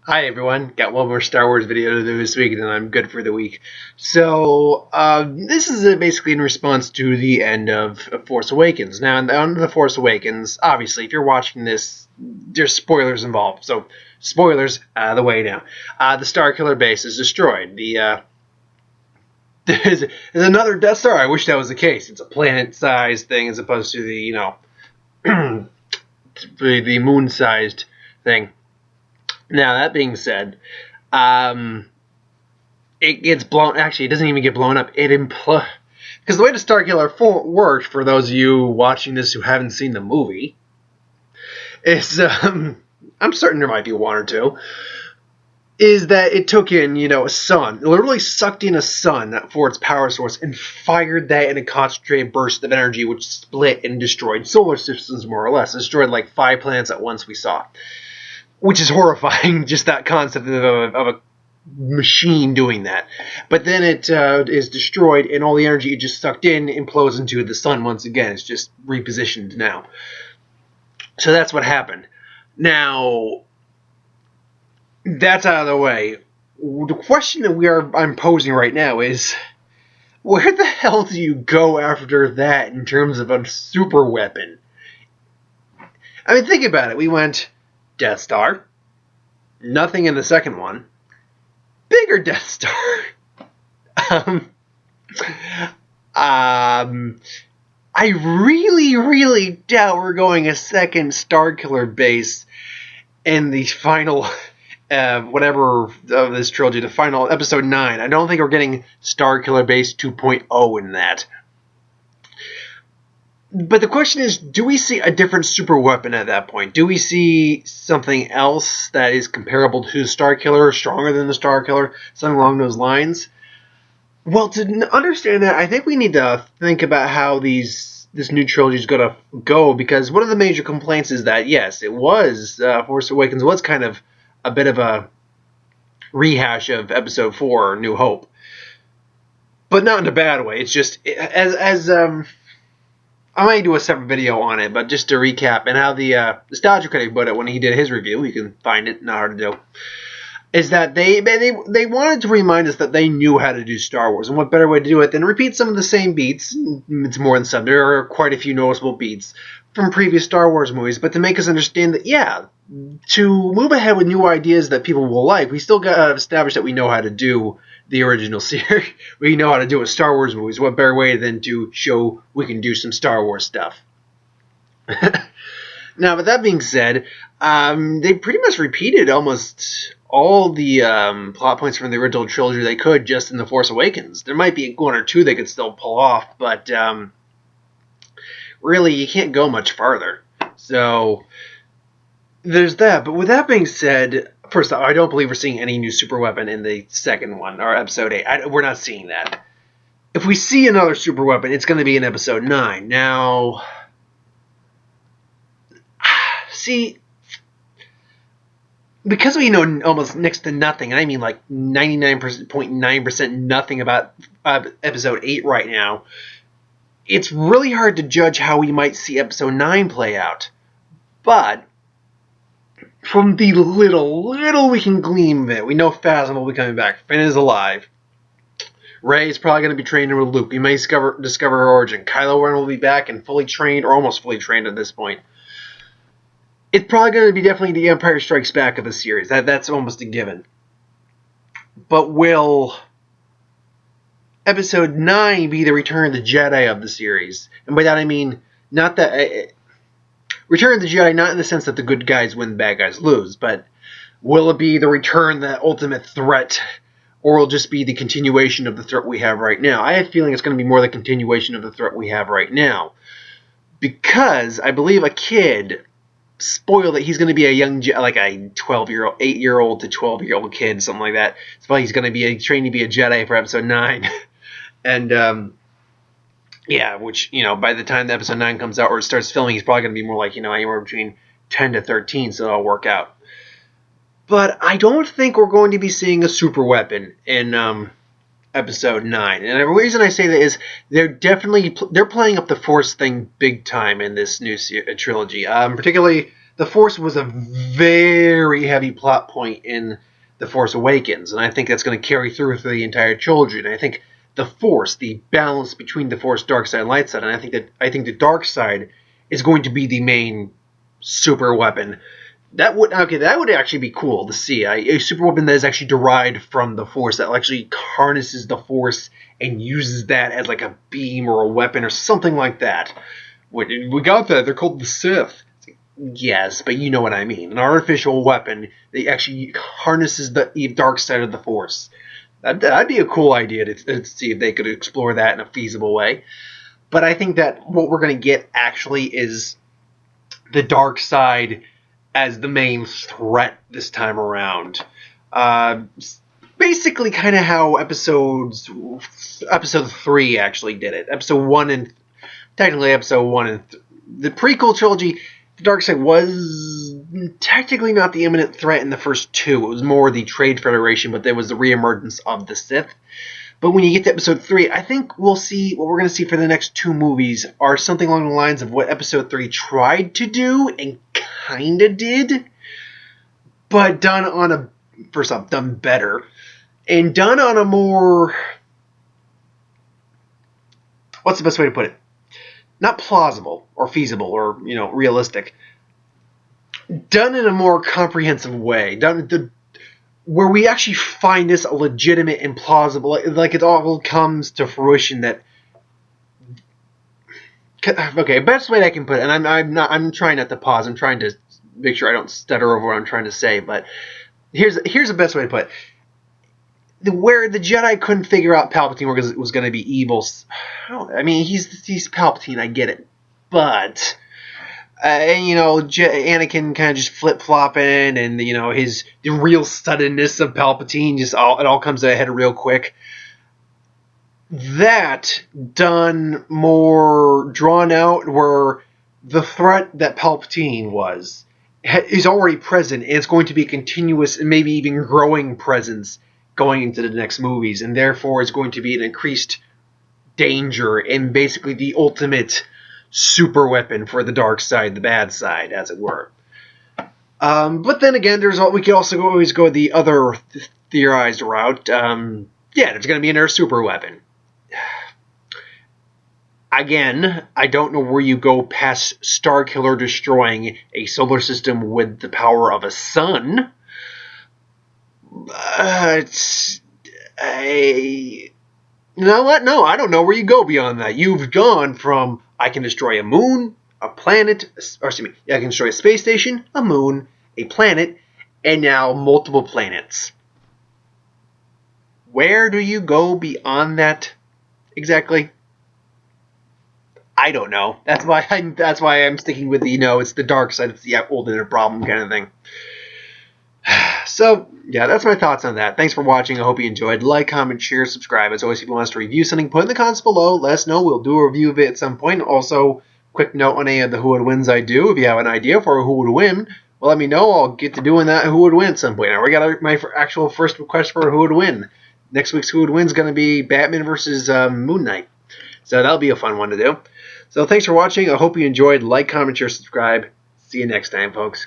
Hi everyone, got one more Star Wars video to do this week and then I'm good for the week. So, this is basically in response to the end of Force Awakens. Now, in the end of The Force Awakens, obviously, if you're watching this, there's spoilers involved. So, spoilers out of the way now. The StarKiller Base is destroyed. There's another Death Star. I wish that was the case. It's a planet-sized thing as opposed to the moon-sized thing. Now, that being said, it gets blown. Actually, it doesn't even get blown up. It implodes. Because the way the Starkiller worked, for those of you watching this who haven't seen the movie, is, I'm certain there might be one or two, is that it took in, a sun. It literally sucked in a sun for its power source and fired that in a concentrated burst of energy, which split and destroyed solar systems, more or less. It destroyed like 5 planets at once, we saw. Which is horrifying, just that concept of a machine doing that. But then it is destroyed, and all the energy it just sucked in implodes into the sun once again. It's just repositioned now. So that's what happened. Now, that's out of the way. The question that I'm posing right now is, where the hell do you go after that in terms of a super weapon? I mean, think about it. We went Death Star. Nothing in the second one. Bigger Death Star. I really doubt we're going a second StarKiller Base in the final, whatever of this trilogy, the final episode 9. I don't think we're getting StarKiller Base 2.0 in that. But the question is, do we see a different super weapon at that point? Do we see something else that is comparable to the Starkiller, stronger than the Starkiller, something along those lines? Well, to understand that, I think we need to think about how this new trilogy is going to go, because one of the major complaints is that, yes, it was, Force Awakens was kind of a bit of a rehash of Episode 4, New Hope. But not in a bad way. It's just, I might do a separate video on it, but just to recap, and how the Nostalgia Critic put it when he did his review, you can find it, not hard to do, is that they wanted to remind us that they knew how to do Star Wars, and what better way to do it than repeat some of the same beats. It's more than some. There are quite a few noticeable beats from previous Star Wars movies, but to make us understand that, yeah, to move ahead with new ideas that people will like, we still got to establish that we know how to do the original series. We know how to do a Star Wars movies. What better way than to show we can do some Star Wars stuff? Now, with that being said, they pretty much repeated almost all the plot points from the original trilogy they could just in The Force Awakens. There might be one or two they could still pull off, but really, you can't go much farther. So, there's that. But with that being said, first off, I don't believe we're seeing any new super weapon in the second one, or Episode 8. We're not seeing that. If we see another super weapon, it's going to be in Episode 9. Now, see, because we know almost next to nothing, and I mean like 99.9% nothing about Episode 8 right now, it's really hard to judge how we might see Episode 9 play out. But from the little we can glean of it, we know Phasma will be coming back. Finn is alive. Rey is probably going to be training with Luke. We may discover her origin. Kylo Ren will be back and fully trained, or almost fully trained at this point. It's probably going to be definitely the Empire Strikes Back of the series. That's almost a given. But will Episode 9 be the Return of the Jedi of the series? And by that I mean, not that... Return of the Jedi, not in the sense that the good guys win, the bad guys lose, but will it be the return, the ultimate threat, or will it just be the continuation of the threat we have right now? I have a feeling it's going to be more the continuation of the threat we have right now, because I believe a kid spoiled that he's going to be a young, like a 12-year-old, 8-year-old to 12-year-old kid, something like that. So he's going to be trained to be a Jedi for Episode 9, and yeah, which, by the time the Episode 9 comes out or starts filming, he's probably going to be more like, anywhere between 10 to 13, so it'll work out. But I don't think we're going to be seeing a super weapon in Episode 9. And the reason I say that is they're playing up the Force thing big time in this new trilogy. Particularly the Force was a very heavy plot point in The Force Awakens, and I think that's going to carry through the entire trilogy. And I think the Force, the balance between the Force, dark side, and light side, and I think the dark side is going to be the main super weapon. That would actually be cool to see a super weapon that is actually derived from the Force, that actually harnesses the Force and uses that as like a beam or a weapon or something like that. We got that. They're called the Sith. Yes, but you know what I mean. An artificial weapon that actually harnesses the dark side of the Force. That'd be a cool idea to see if they could explore that in a feasible way. But I think that what we're going to get actually is the dark side as the main threat this time around. Basically kind of how episode 3 actually did it. Episode 1 and the prequel trilogy, the dark side was technically not the imminent threat in the first 2. It was more the Trade Federation, but there was the reemergence of the Sith. But when you get to episode 3, I think we'll see what we're going to see for the next 2 movies are something along the lines of what episode 3 tried to do and kind of did, but done on done better, and done on a more, what's the best way to put it? Not plausible or feasible or, realistic. Done in a more comprehensive way. Where we actually find this a legitimate and plausible, like it all comes to fruition that. Okay, best way I can put it, and I'm trying not to pause. I'm trying to make sure I don't stutter over what I'm trying to say. But here's the best way to put it. Where the Jedi couldn't figure out Palpatine was going to be evil. I mean, he's Palpatine. I get it, but. Anakin kind of just flip-flopping, and the real suddenness of Palpatine, it all comes to a head real quick. That done more drawn out, where the threat that Palpatine was is already present, and it's going to be a continuous and maybe even growing presence going into the next movies, and therefore is going to be an increased danger and basically the ultimate super weapon for the dark side, the bad side, as it were. But then again, we could also always go the other theorized route. There's going to be another super weapon. Again, I don't know where you go past StarKiller destroying a solar system with the power of a sun. You know what? No, I don't know where you go beyond that. You've gone from, I can destroy a moon, a planet, I can destroy a space station, a moon, a planet, and now multiple planets. Where do you go beyond that exactly? I don't know. That's why I'm sticking with it's the dark side, it's the ultimate problem kind of thing. So, yeah, that's my thoughts on that. Thanks for watching. I hope you enjoyed. Like, comment, share, subscribe. As always, if you want us to review something, put in the comments below. Let us know. We'll do a review of it at some point. Also, quick note on any of the Who Would Wins I do. If you have an idea for who would win, well, let me know. I'll get to doing that Who Would Win at some point. I already got my actual first request for Who Would Win. Next week's Who Would Win is going to be Batman versus Moon Knight. So that'll be a fun one to do. So thanks for watching. I hope you enjoyed. Like, comment, share, subscribe. See you next time, folks.